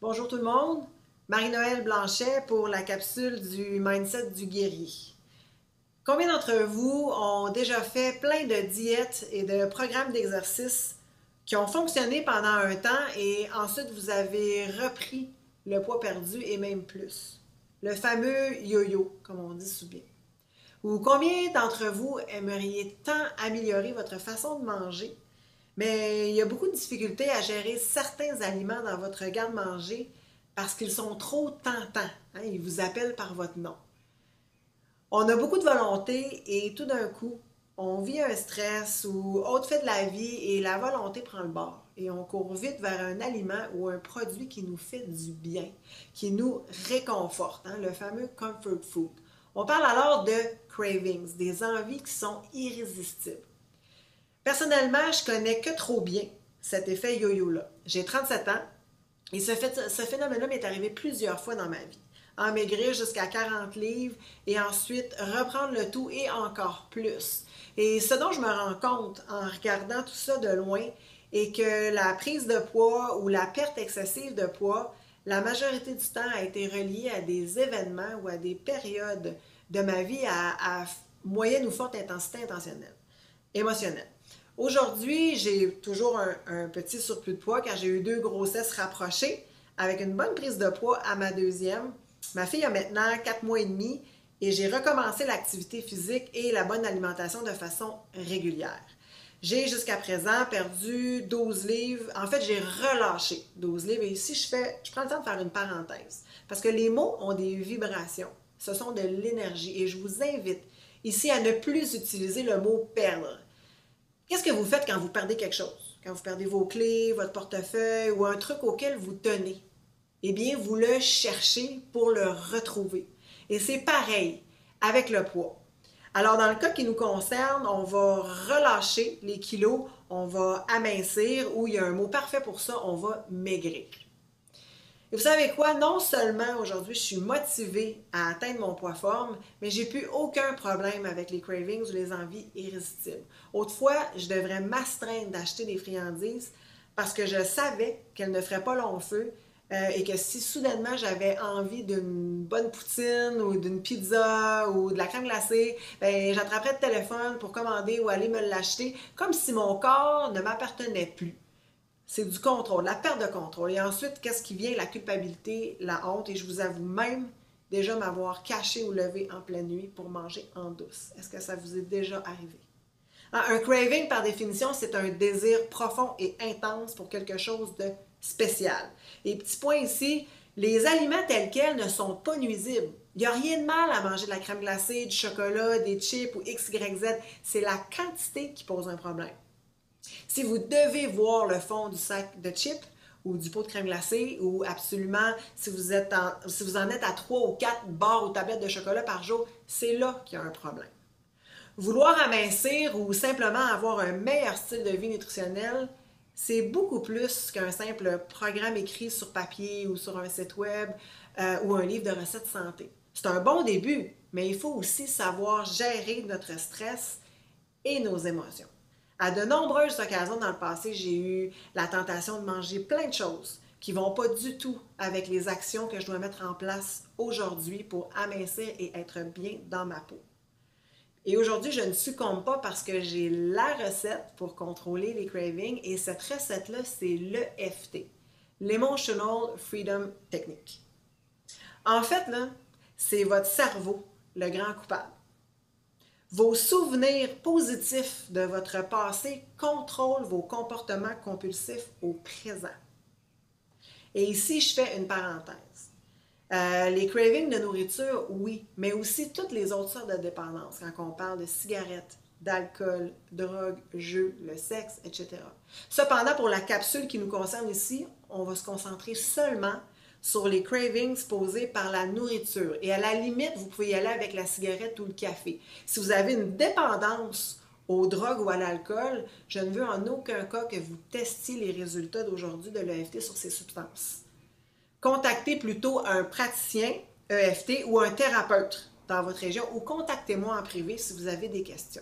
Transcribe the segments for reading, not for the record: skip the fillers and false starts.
Bonjour tout le monde, Marie-Noëlle Blanchet pour la capsule du Mindset du guerrier. Combien d'entre vous ont déjà fait plein de diètes et de programmes d'exercice qui ont fonctionné pendant un temps et ensuite vous avez repris le poids perdu et même plus? Le fameux yo-yo, comme on dit souvent. Ou combien d'entre vous aimeriez tant améliorer votre façon de manger, mais il y a beaucoup de difficultés à gérer certains aliments dans votre garde-manger parce qu'ils sont trop tentants. Ils vous appellent par votre nom. On a beaucoup de volonté et tout d'un coup, on vit un stress ou autre fait de la vie et la volonté prend le bord. Et on court vite vers un aliment ou un produit qui nous fait du bien, qui nous réconforte, le fameux comfort food. On parle alors de cravings, des envies qui sont irrésistibles. Personnellement, je connais que trop bien cet effet yo-yo-là. J'ai 37 ans et ce phénomène-là m'est arrivé plusieurs fois dans ma vie. Maigrir jusqu'à 40 livres et ensuite reprendre le tout et encore plus. Et ce dont je me rends compte en regardant tout ça de loin est que la prise de poids ou la perte excessive de poids, la majorité du temps a été reliée à des événements ou à des périodes de ma vie à moyenne ou forte intensité émotionnelle. Aujourd'hui, j'ai toujours un petit surplus de poids car j'ai eu 2 grossesses rapprochées avec une bonne prise de poids à ma deuxième. Ma fille a maintenant 4 mois et demi et j'ai recommencé l'activité physique et la bonne alimentation de façon régulière. J'ai jusqu'à présent perdu 12 livres. En fait, j'ai relâché 12 livres et ici, je prends le temps de faire une parenthèse parce que les mots ont des vibrations. Ce sont de l'énergie et je vous invite ici à ne plus utiliser le mot « perdre ». Qu'est-ce que vous faites quand vous perdez quelque chose? Quand vous perdez vos clés, votre portefeuille ou un truc auquel vous tenez? Eh bien, vous le cherchez pour le retrouver. Et c'est pareil avec le poids. Alors, dans le cas qui nous concerne, on va relâcher les kilos, on va amincir, ou il y a un mot parfait pour ça, on va maigrir. Et vous savez quoi? Non seulement aujourd'hui, je suis motivée à atteindre mon poids forme, mais j'ai plus aucun problème avec les cravings ou les envies irrésistibles. Autrefois, je devrais m'astreindre d'acheter des friandises parce que je savais qu'elles ne feraient pas long feu et que si soudainement j'avais envie d'une bonne poutine ou d'une pizza ou de la crème glacée, j'attraperais le téléphone pour commander ou aller me l'acheter comme si mon corps ne m'appartenait plus. C'est du contrôle, la perte de contrôle. Et ensuite, qu'est-ce qui vient? La culpabilité, la honte. Et je vous avoue même déjà m'avoir caché ou levé en pleine nuit pour manger en douce. Est-ce que ça vous est déjà arrivé? Un craving, par définition, c'est un désir profond et intense pour quelque chose de spécial. Et petit point ici, les aliments tels quels ne sont pas nuisibles. Il n'y a rien de mal à manger de la crème glacée, du chocolat, des chips ou X, Y, Z. C'est la quantité qui pose un problème. Si vous devez voir le fond du sac de chips ou du pot de crème glacée ou absolument si vous en êtes à 3 ou 4 barres ou tablettes de chocolat par jour, c'est là qu'il y a un problème. Vouloir amincir ou simplement avoir un meilleur style de vie nutritionnel, c'est beaucoup plus qu'un simple programme écrit sur papier ou sur un site web ou un livre de recettes santé. C'est un bon début, mais il faut aussi savoir gérer notre stress et nos émotions. À de nombreuses occasions dans le passé, j'ai eu la tentation de manger plein de choses qui ne vont pas du tout avec les actions que je dois mettre en place aujourd'hui pour amincir et être bien dans ma peau. Et aujourd'hui, je ne succombe pas parce que j'ai la recette pour contrôler les cravings et cette recette-là, c'est l'EFT, l'Emotional Freedom Technique. En fait, là, c'est votre cerveau, le grand coupable. Vos souvenirs positifs de votre passé contrôlent vos comportements compulsifs au présent. Et ici, je fais une parenthèse. Les cravings de nourriture, oui, mais aussi toutes les autres sortes de dépendances, quand on parle de cigarettes, d'alcool, drogue, jeux, le sexe, etc. Cependant, pour la capsule qui nous concerne ici, on va se concentrer seulement sur les cravings posés par la nourriture. Et à la limite, vous pouvez y aller avec la cigarette ou le café. Si vous avez une dépendance aux drogues ou à l'alcool, je ne veux en aucun cas que vous testiez les résultats d'aujourd'hui de l'EFT sur ces substances. Contactez plutôt un praticien EFT ou un thérapeute dans votre région ou contactez-moi en privé si vous avez des questions.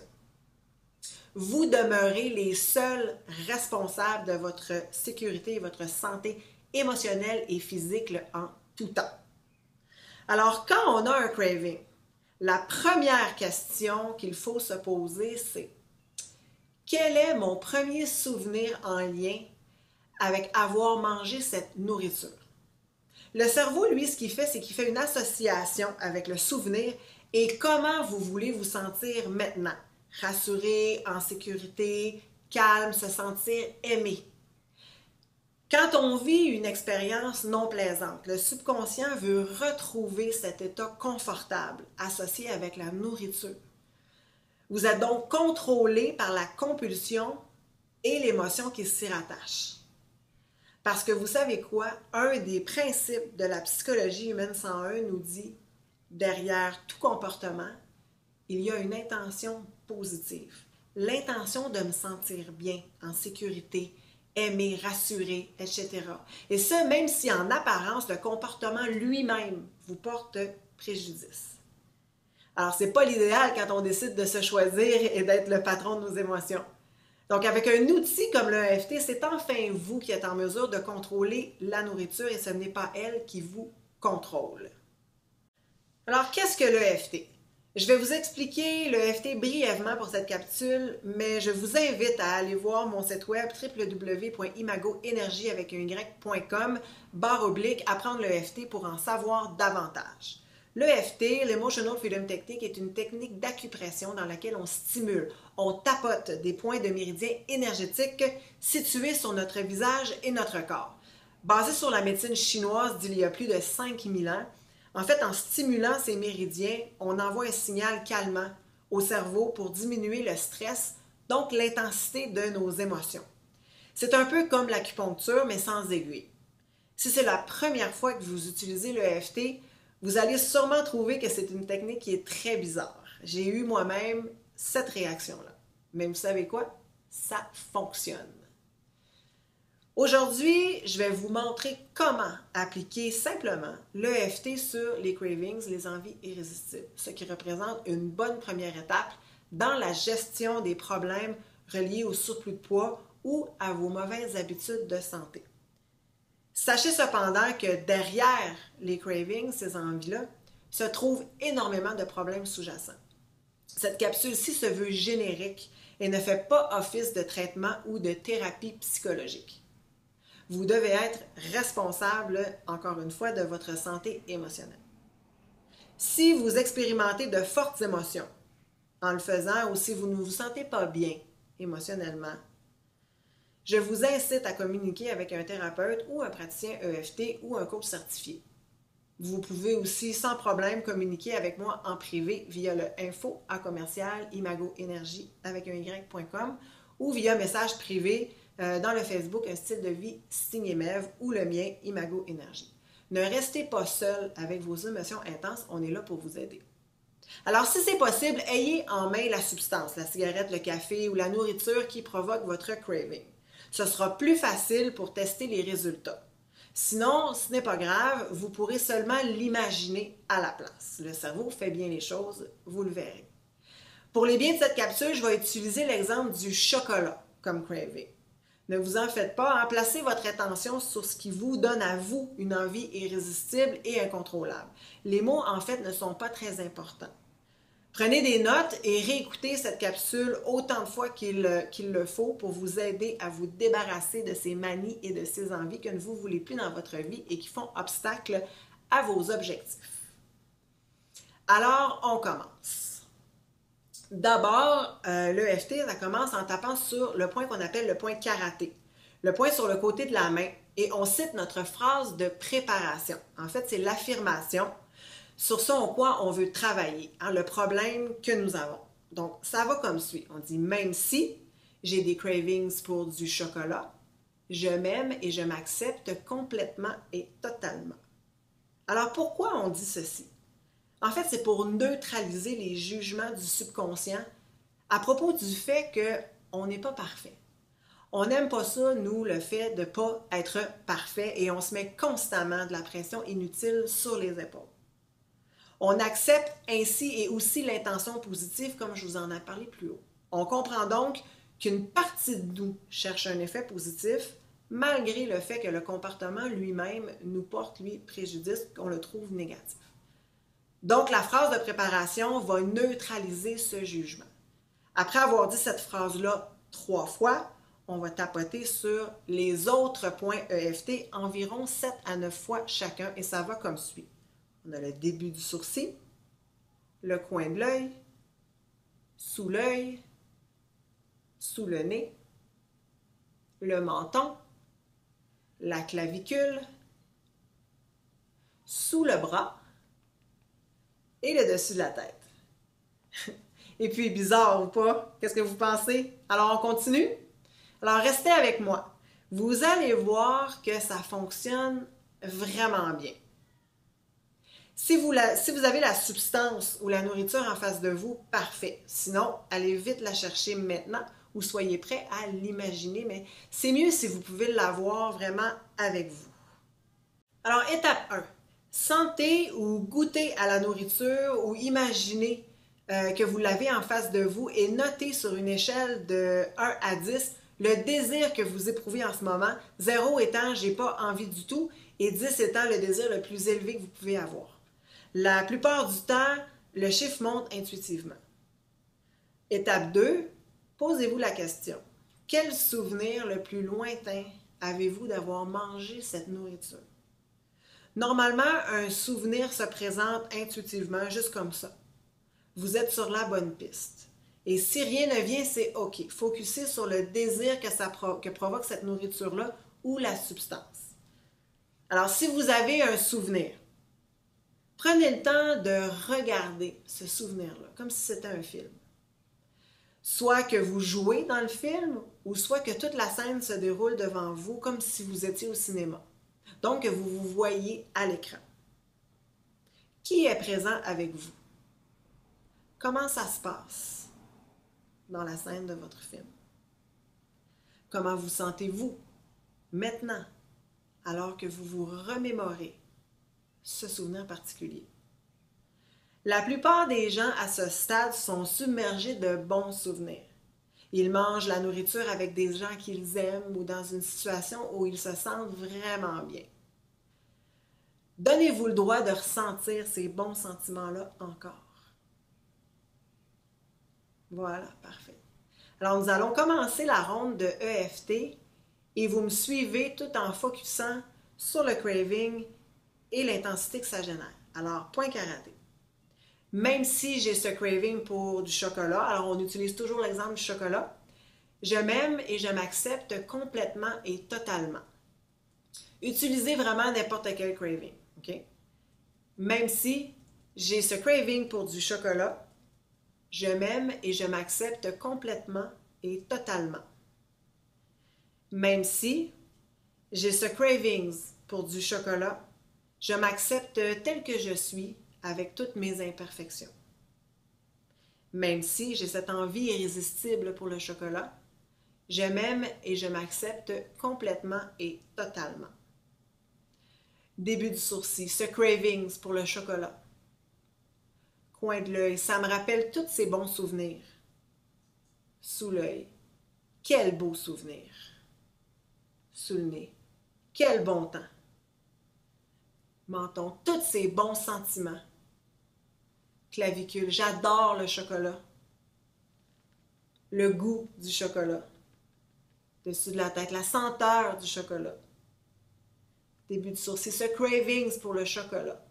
Vous demeurez les seuls responsables de votre sécurité et votre santé émotionnel et physique en tout temps. Alors, quand on a un craving, la première question qu'il faut se poser, c'est quel est mon premier souvenir en lien avec avoir mangé cette nourriture? Le cerveau, lui, ce qu'il fait, c'est qu'il fait une association avec le souvenir et comment vous voulez vous sentir maintenant. Rassuré, en sécurité, calme, se sentir aimé. Quand on vit une expérience non plaisante, le subconscient veut retrouver cet état confortable associé avec la nourriture. Vous êtes donc contrôlé par la compulsion et l'émotion qui s'y rattache. Parce que vous savez quoi? Un des principes de la psychologie humaine 101 nous dit, derrière tout comportement, il y a une intention positive. L'intention de me sentir bien, en sécurité, aimé, rassuré, etc. Et ce, même si en apparence, le comportement lui-même vous porte préjudice. Alors, ce n'est pas l'idéal quand on décide de se choisir et d'être le patron de nos émotions. Donc, avec un outil comme le EFT, c'est enfin vous qui êtes en mesure de contrôler la nourriture et ce n'est pas elle qui vous contrôle. Alors, qu'est-ce que l'EFT? Je vais vous expliquer l'EFT brièvement pour cette capsule, mais je vous invite à aller voir mon site web www.imagoenergie.com// apprendre l'EFT pour en savoir davantage. L'EFT, l'Emotional Freedom Technique, est une technique d'acupression dans laquelle on stimule, on tapote des points de méridien énergétiques situés sur notre visage et notre corps. Basé sur la médecine chinoise d'il y a plus de 5000 ans, en fait, en stimulant ces méridiens, on envoie un signal calmant au cerveau pour diminuer le stress, donc l'intensité de nos émotions. C'est un peu comme l'acupuncture, mais sans aiguille. Si c'est la première fois que vous utilisez l'EFT, vous allez sûrement trouver que c'est une technique qui est très bizarre. J'ai eu moi-même cette réaction-là. Mais vous savez quoi? Ça fonctionne. Aujourd'hui, je vais vous montrer comment appliquer simplement l'EFT sur les cravings, les envies irrésistibles, ce qui représente une bonne première étape dans la gestion des problèmes reliés au surplus de poids ou à vos mauvaises habitudes de santé. Sachez cependant que derrière les cravings, ces envies-là, se trouvent énormément de problèmes sous-jacents. Cette capsule-ci se veut générique et ne fait pas office de traitement ou de thérapie psychologique. Vous devez être responsable, encore une fois, de votre santé émotionnelle. Si vous expérimentez de fortes émotions en le faisant ou si vous ne vous sentez pas bien émotionnellement, je vous incite à communiquer avec un thérapeute ou un praticien EFT ou un coach certifié. Vous pouvez aussi sans problème communiquer avec moi en privé via le info@imagoenergie avec un y.com ou via message privé dans le Facebook Un style de vie signé Mève ou le mien Imago Énergie. Ne restez pas seul avec vos émotions intenses, on est là pour vous aider. Alors, si c'est possible, ayez en main la substance, la cigarette, le café ou la nourriture qui provoque votre craving. Ce sera plus facile pour tester les résultats. Sinon, ce n'est pas grave, vous pourrez seulement l'imaginer à la place. Le cerveau fait bien les choses, vous le verrez. Pour les biens de cette capsule, je vais utiliser l'exemple du chocolat comme craving. Ne vous en faites pas, placez votre attention sur ce qui vous donne à vous une envie irrésistible et incontrôlable. Les mots, en fait, ne sont pas très importants. Prenez des notes et réécoutez cette capsule autant de fois qu'il le faut pour vous aider à vous débarrasser de ces manies et de ces envies que vous ne voulez plus dans votre vie et qui font obstacle à vos objectifs. Alors, on commence. D'abord, l'EFT, ça commence en tapant sur le point qu'on appelle le point karaté, le point sur le côté de la main, et on cite notre phrase de préparation. En fait, c'est l'affirmation sur ce en quoi on veut travailler, le problème que nous avons. Donc, ça va comme suit. On dit « Même si j'ai des cravings pour du chocolat, je m'aime et je m'accepte complètement et totalement. » Alors, pourquoi on dit ceci? En fait, c'est pour neutraliser les jugements du subconscient à propos du fait qu'on n'est pas parfait. On n'aime pas ça, nous, le fait de ne pas être parfait et on se met constamment de la pression inutile sur les épaules. On accepte ainsi et aussi l'intention positive comme je vous en ai parlé plus haut. On comprend donc qu'une partie de nous cherche un effet positif malgré le fait que le comportement lui-même nous porte, lui, préjudice, qu'on le trouve négatif. Donc, la phrase de préparation va neutraliser ce jugement. Après avoir dit cette phrase-là 3 fois, on va tapoter sur les autres points EFT environ 7 à 9 fois chacun et ça va comme suit. On a le début du sourcil, le coin de l'œil, sous le nez, le menton, la clavicule, sous le bras et le dessus de la tête. Et puis, bizarre ou pas? Qu'est-ce que vous pensez? Alors, on continue? Alors, restez avec moi. Vous allez voir que ça fonctionne vraiment bien. Si vous avez la substance ou la nourriture en face de vous, parfait. Sinon, allez vite la chercher maintenant ou soyez prêts à l'imaginer, mais c'est mieux si vous pouvez l'avoir vraiment avec vous. Alors, étape 1. Sentez ou goûtez à la nourriture ou imaginez que vous l'avez en face de vous et notez sur une échelle de 1 à 10 le désir que vous éprouvez en ce moment, 0 étant « j'ai pas envie du tout » et 10 étant le désir le plus élevé que vous pouvez avoir. La plupart du temps, le chiffre monte intuitivement. Étape 2, posez-vous la question. Quel souvenir le plus lointain avez-vous d'avoir mangé cette nourriture? Normalement, un souvenir se présente intuitivement, juste comme ça. Vous êtes sur la bonne piste. Et si rien ne vient, c'est OK. Focussez sur le désir que provoque cette nourriture-là ou la substance. Alors, si vous avez un souvenir, prenez le temps de regarder ce souvenir-là, comme si c'était un film. Soit que vous jouez dans le film, ou soit que toute la scène se déroule devant vous, comme si vous étiez au cinéma. Donc, que vous vous voyez à l'écran. Qui est présent avec vous? Comment ça se passe dans la scène de votre film? Comment vous sentez-vous maintenant, alors que vous vous remémorez ce souvenir particulier? La plupart des gens à ce stade sont submergés de bons souvenirs. Ils mangent la nourriture avec des gens qu'ils aiment ou dans une situation où ils se sentent vraiment bien. Donnez-vous le droit de ressentir ces bons sentiments-là encore. Voilà, parfait. Alors, nous allons commencer la ronde de EFT et vous me suivez tout en focusant sur le craving et l'intensité que ça génère. Alors, point karaté. Même si j'ai ce craving pour du chocolat, alors on utilise toujours l'exemple du chocolat, je m'aime et je m'accepte complètement et totalement. Utilisez vraiment n'importe quel craving, OK? Même si j'ai ce craving pour du chocolat, je m'aime et je m'accepte complètement et totalement. Même si j'ai ce craving pour du chocolat, je m'accepte tel que je suis avec toutes mes imperfections. Même si j'ai cette envie irrésistible pour le chocolat, je m'aime et je m'accepte complètement et totalement. Début du sourcil, ce cravings pour le chocolat. Coin de l'œil, ça me rappelle tous ces bons souvenirs. Sous l'œil, quel beau souvenir. Sous le nez, quel bon temps. Menton, tous ces bons sentiments. Clavicule, j'adore le chocolat. Le goût du chocolat. Dessus de la tête, la senteur du chocolat. Début du sourcil, ce cravings pour le chocolat.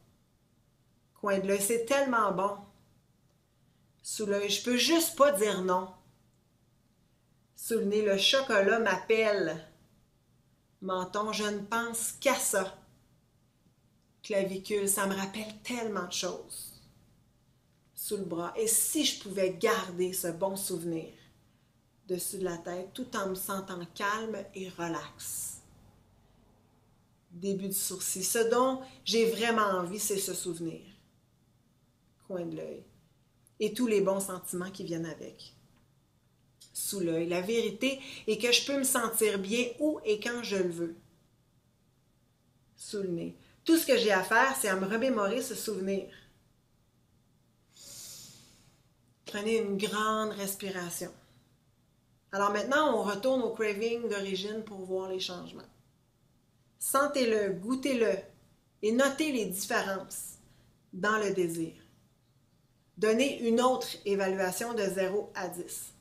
Coin de l'œil, c'est tellement bon. Sous l'œil, je peux juste pas dire non. Sous le nez, le chocolat m'appelle. Menton, je ne pense qu'à ça. Clavicule, ça me rappelle tellement de choses. Sous le bras, et si je pouvais garder ce bon souvenir dessus de la tête tout en me sentant calme et relax. Début du sourcil, ce dont j'ai vraiment envie, c'est ce souvenir. Coin de l'œil. Et tous les bons sentiments qui viennent avec. Sous l'œil, la vérité est que je peux me sentir bien où et quand je le veux. Sous le nez. Tout ce que j'ai à faire, c'est à me remémorer ce souvenir. Prenez une grande respiration. Alors maintenant, on retourne au craving d'origine pour voir les changements. Sentez-le, goûtez-le et notez les différences dans le désir. Donnez une autre évaluation de 0 à 10.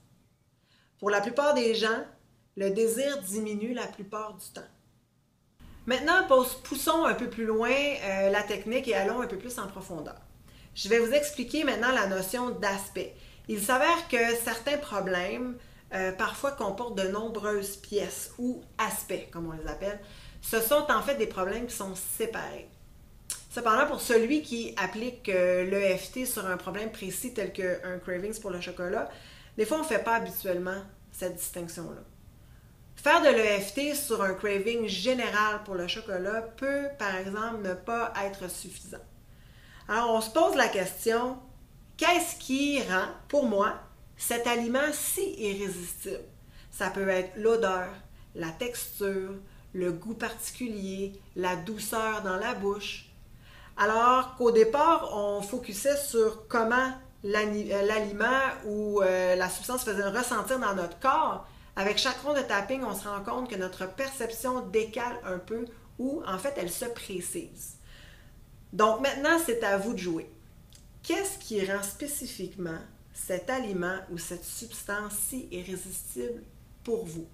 Pour la plupart des gens, le désir diminue la plupart du temps. Maintenant, poussons un peu plus loin la technique et allons un peu plus en profondeur. Je vais vous expliquer maintenant la notion d'aspect. Il s'avère que certains problèmes parfois comportent de nombreuses pièces ou aspects, comme on les appelle. Ce sont en fait des problèmes qui sont séparés. Cependant, pour celui qui applique l'EFT sur un problème précis tel qu'un cravings pour le chocolat, des fois on ne fait pas habituellement cette distinction-là. Faire de l'EFT sur un craving général pour le chocolat peut, par exemple, ne pas être suffisant. Alors, on se pose la question, qu'est-ce qui rend, pour moi, cet aliment si irrésistible? Ça peut être l'odeur, la texture, le goût particulier, la douceur dans la bouche. Alors qu'au départ, on focusait sur comment l'aliment ou la substance faisait ressentir dans notre corps. Avec chaque ronde de tapping, on se rend compte que notre perception décale un peu ou en fait, elle se précise. Donc maintenant, c'est à vous de jouer. Qu'est-ce qui rend spécifiquement cet aliment ou cette substance si irrésistible pour vous?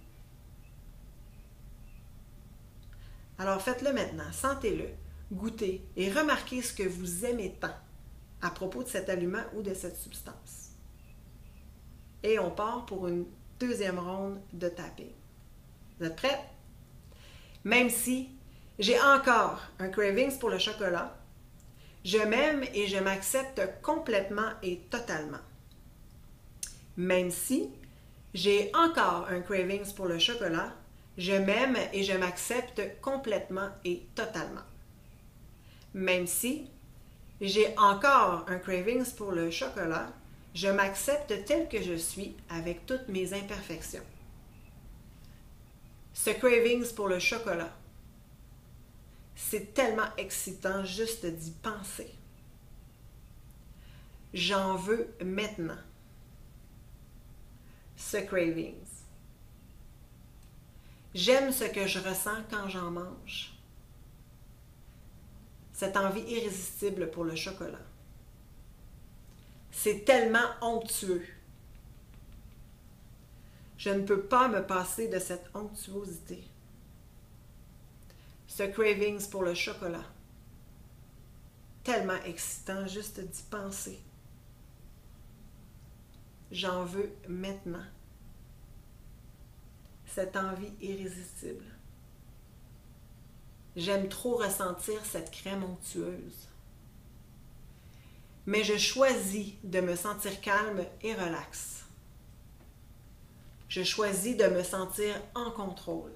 Alors faites-le maintenant, sentez-le, goûtez et remarquez ce que vous aimez tant à propos de cet aliment ou de cette substance. Et on part pour une deuxième ronde de tapping. Vous êtes prêts? Même si j'ai encore un cravings pour le chocolat, je m'aime et je m'accepte complètement et totalement. Même si j'ai encore un cravings pour le chocolat, je m'aime et je m'accepte complètement et totalement. Même si j'ai encore un cravings pour le chocolat, je m'accepte tel que je suis avec toutes mes imperfections. Ce cravings pour le chocolat, c'est tellement excitant juste d'y penser. J'en veux maintenant. Ce cravings. J'aime ce que je ressens quand j'en mange. Cette envie irrésistible pour le chocolat. C'est tellement onctueux. Je ne peux pas me passer de cette onctuosité. Ce cravings pour le chocolat. Tellement excitant juste d'y penser. J'en veux maintenant. Cette envie irrésistible. J'aime trop ressentir cette crème onctueuse. Mais je choisis de me sentir calme et relax. Je choisis de me sentir en contrôle.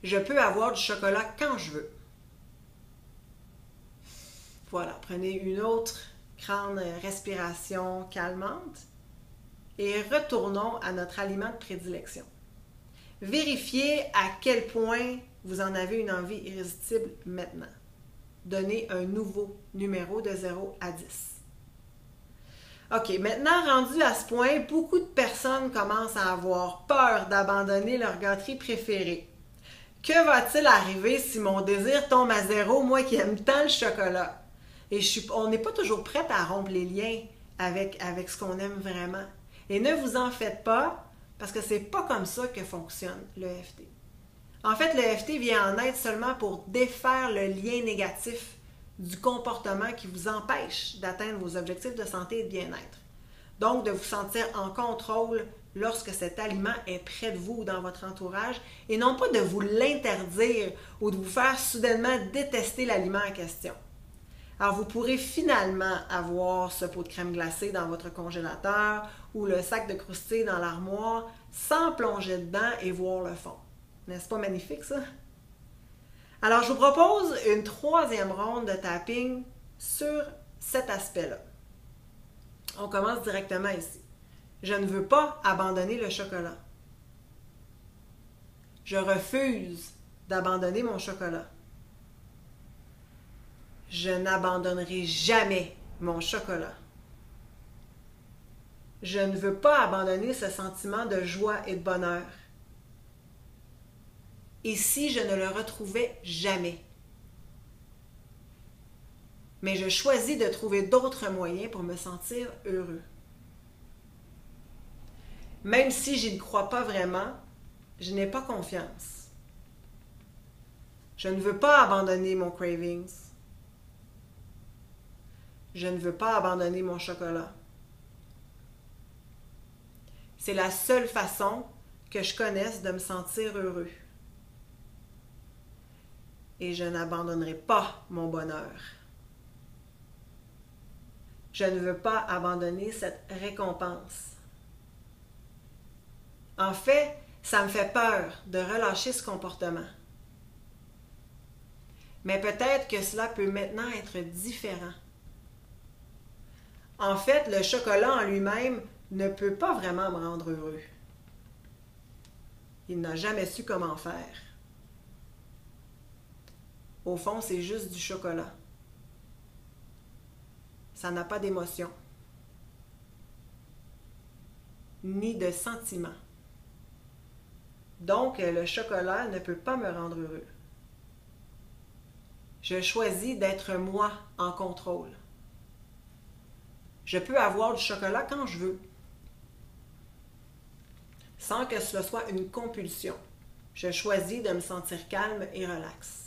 Je peux avoir du chocolat quand je veux. Voilà, prenez une autre grande respiration calmante et retournons à notre aliment de prédilection. Vérifiez à quel point vous en avez une envie irrésistible maintenant. Donnez un nouveau numéro de 0 à 10. OK, maintenant rendu à ce point, beaucoup de personnes commencent à avoir peur d'abandonner leur gâterie préférée. Que va-t-il arriver si mon désir tombe à 0, moi qui aime tant le chocolat? Et on n'est pas toujours prête à rompre les liens avec ce qu'on aime vraiment. Et ne vous en faites pas, parce que c'est pas comme ça que fonctionne l'EFT. En fait, l'EFT vient en aide seulement pour défaire le lien négatif du comportement qui vous empêche d'atteindre vos objectifs de santé et de bien-être. Donc, de vous sentir en contrôle lorsque cet aliment est près de vous ou dans votre entourage, et non pas de vous l'interdire ou de vous faire soudainement détester l'aliment en question. Alors, vous pourrez finalement avoir ce pot de crème glacée dans votre congélateur ou le sac de croustilles dans l'armoire sans plonger dedans et voir le fond. N'est-ce pas magnifique, ça? Alors, je vous propose une troisième ronde de tapping sur cet aspect-là. On commence directement ici. Je ne veux pas abandonner le chocolat. Je refuse d'abandonner mon chocolat. Je n'abandonnerai jamais mon chocolat. Je ne veux pas abandonner ce sentiment de joie et de bonheur. Et si je ne le retrouvais jamais? Mais je choisis de trouver d'autres moyens pour me sentir heureux. Même si je n'y crois pas vraiment, je n'ai pas confiance. Je ne veux pas abandonner mon cravings. Je ne veux pas abandonner mon chocolat. C'est la seule façon que je connaisse de me sentir heureux. Et je n'abandonnerai pas mon bonheur. Je ne veux pas abandonner cette récompense. En fait, ça me fait peur de relâcher ce comportement. Mais peut-être que cela peut maintenant être différent. En fait, le chocolat en lui-même ne peut pas vraiment me rendre heureux. Il n'a jamais su comment faire. Au fond, c'est juste du chocolat. Ça n'a pas d'émotion, ni de sentiment. Donc, le chocolat ne peut pas me rendre heureux. Je choisis d'être moi en contrôle. Je peux avoir du chocolat quand je veux, sans que ce soit une compulsion. Je choisis de me sentir calme et relax.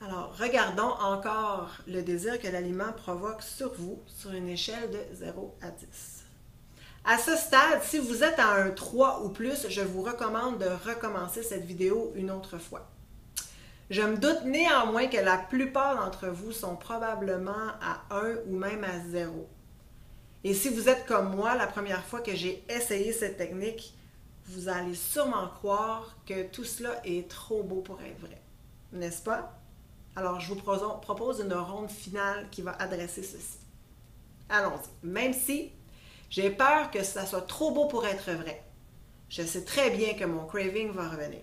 Alors, regardons encore le désir que l'aliment provoque sur vous sur une échelle de 0 à 10. À ce stade, si vous êtes à un 3 ou plus, je vous recommande de recommencer cette vidéo une autre fois. Je me doute néanmoins que la plupart d'entre vous sont probablement à 1 ou même à 0. Et si vous êtes comme moi, la première fois que j'ai essayé cette technique, vous allez sûrement croire que tout cela est trop beau pour être vrai. N'est-ce pas? Alors, je vous propose une ronde finale qui va adresser ceci. Allons-y. Même si j'ai peur que ça soit trop beau pour être vrai, je sais très bien que mon craving va revenir.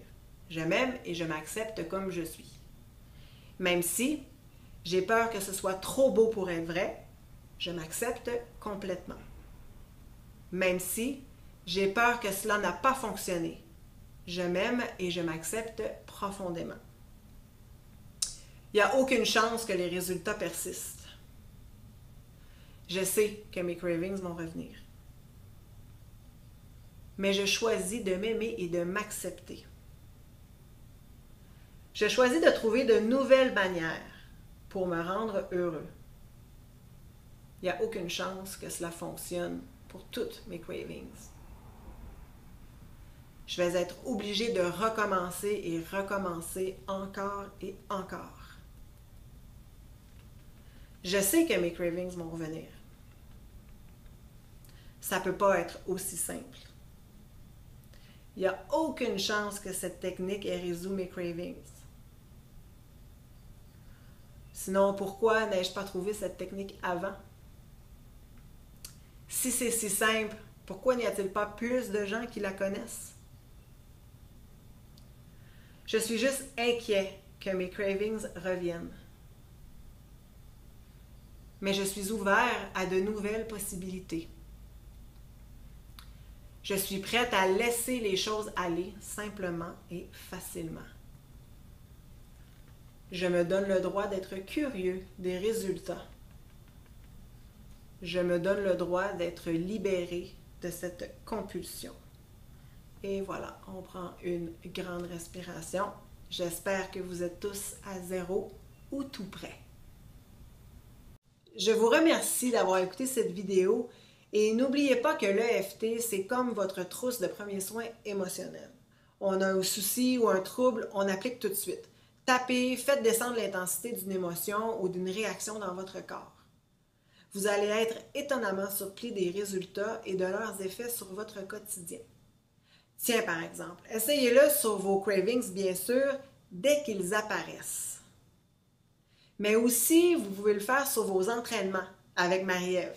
Je m'aime et je m'accepte comme je suis. Même si j'ai peur que ce soit trop beau pour être vrai, je m'accepte complètement. Même si j'ai peur que cela n'a pas fonctionné, je m'aime et je m'accepte profondément. Il n'y a aucune chance que les résultats persistent. Je sais que mes cravings vont revenir. Mais je choisis de m'aimer et de m'accepter. Je choisis de trouver de nouvelles manières pour me rendre heureux. Il n'y a aucune chance que cela fonctionne pour toutes mes cravings. Je vais être obligée de recommencer et recommencer encore et encore. Je sais que mes cravings vont revenir. Ça ne peut pas être aussi simple. Il n'y a aucune chance que cette technique ait résolu mes cravings. Sinon, pourquoi n'ai-je pas trouvé cette technique avant? Si c'est si simple, pourquoi n'y a-t-il pas plus de gens qui la connaissent? Je suis juste inquiet que mes cravings reviennent. Mais je suis ouvert à de nouvelles possibilités. Je suis prête à laisser les choses aller simplement et facilement. Je me donne le droit d'être curieux des résultats. Je me donne le droit d'être libérée de cette compulsion. Et voilà, on prend une grande respiration. J'espère que vous êtes tous à 0 ou tout près. Je vous remercie d'avoir écouté cette vidéo et n'oubliez pas que l'EFT, c'est comme votre trousse de premiers soins émotionnels. On a un souci ou un trouble, on applique tout de suite. Tapez, faites descendre l'intensité d'une émotion ou d'une réaction dans votre corps. Vous allez être étonnamment surpris des résultats et de leurs effets sur votre quotidien. Tiens, par exemple, essayez-le sur vos cravings, bien sûr, dès qu'ils apparaissent. Mais aussi, vous pouvez le faire sur vos entraînements avec Marie-Ève.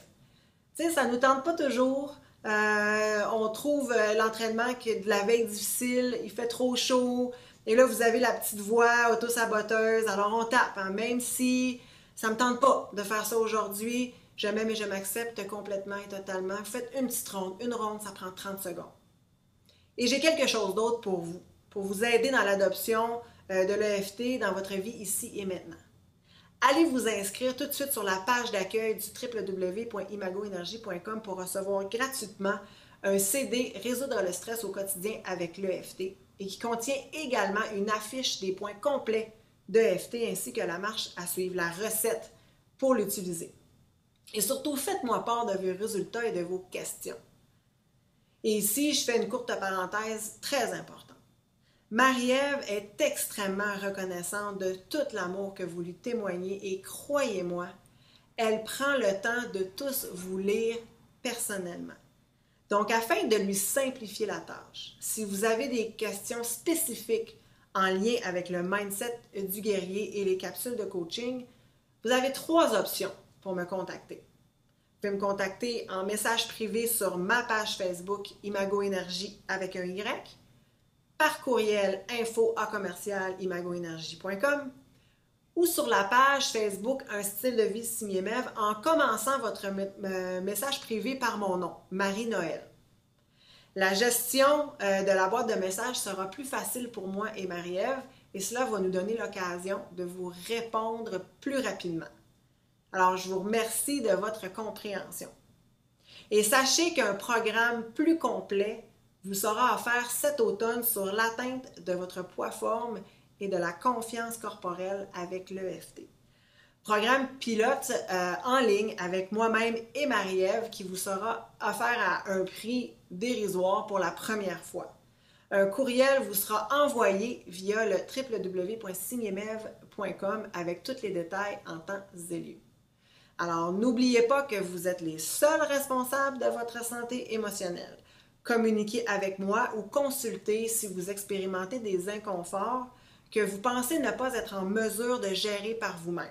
Tu sais, ça ne nous tente pas toujours. On trouve l'entraînement qui est de la veille difficile, il fait trop chaud. Et là, vous avez la petite voix auto-saboteuse. Alors, on tape. Hein, même si ça ne me tente pas de faire ça aujourd'hui, Je m'aime et je m'accepte complètement et totalement. Vous faites une petite ronde. Une ronde, ça prend 30 secondes. Et j'ai quelque chose d'autre pour vous aider dans l'adoption de l'EFT dans votre vie ici et maintenant. Allez vous inscrire tout de suite sur la page d'accueil du www.imagoenergie.com pour recevoir gratuitement un CD Résoudre le stress au quotidien avec l'EFT et qui contient également une affiche des points complets d'EFT ainsi que la marche à suivre, la recette pour l'utiliser. Et surtout, faites-moi part de vos résultats et de vos questions. Et ici, je fais une courte parenthèse très importante. Marie-Ève est extrêmement reconnaissante de tout l'amour que vous lui témoignez et croyez-moi, elle prend le temps de tous vous lire personnellement. Donc, afin de lui simplifier la tâche, si vous avez des questions spécifiques en lien avec le mindset du guerrier et les capsules de coaching, vous avez 3 options pour me contacter. Vous pouvez me contacter en message privé sur ma page Facebook Imago Énergie avec un Y, par courriel info@imagoenergie.com ou sur la page Facebook Un style de vie signé Mève en commençant votre message privé par mon nom, Marie-Noël. La gestion de la boîte de messages sera plus facile pour moi et Marie-Ève et cela va nous donner l'occasion de vous répondre plus rapidement. Alors, je vous remercie de votre compréhension. Et sachez qu'un programme plus complet vous sera offert cet automne sur l'atteinte de votre poids-forme et de la confiance corporelle avec l'EFT. Programme pilote en ligne avec moi-même et Marie-Ève qui vous sera offert à un prix dérisoire pour la première fois. Un courriel vous sera envoyé via le www.signemev.com avec tous les détails en temps et lieu. Alors, n'oubliez pas que vous êtes les seuls responsables de votre santé émotionnelle. Communiquez avec moi ou consultez si vous expérimentez des inconforts que vous pensez ne pas être en mesure de gérer par vous-même.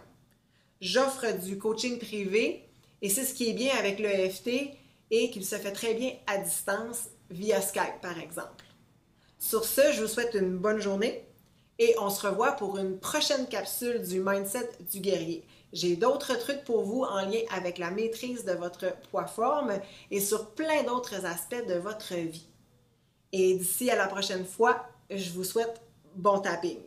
J'offre du coaching privé et c'est ce qui est bien avec l'EFT et qu'il se fait très bien à distance via Skype par exemple. Sur ce, je vous souhaite une bonne journée et on se revoit pour une prochaine capsule du mindset du guerrier. J'ai d'autres trucs pour vous en lien avec la maîtrise de votre poids-forme et sur plein d'autres aspects de votre vie. Et d'ici à la prochaine fois, je vous souhaite bon tapping.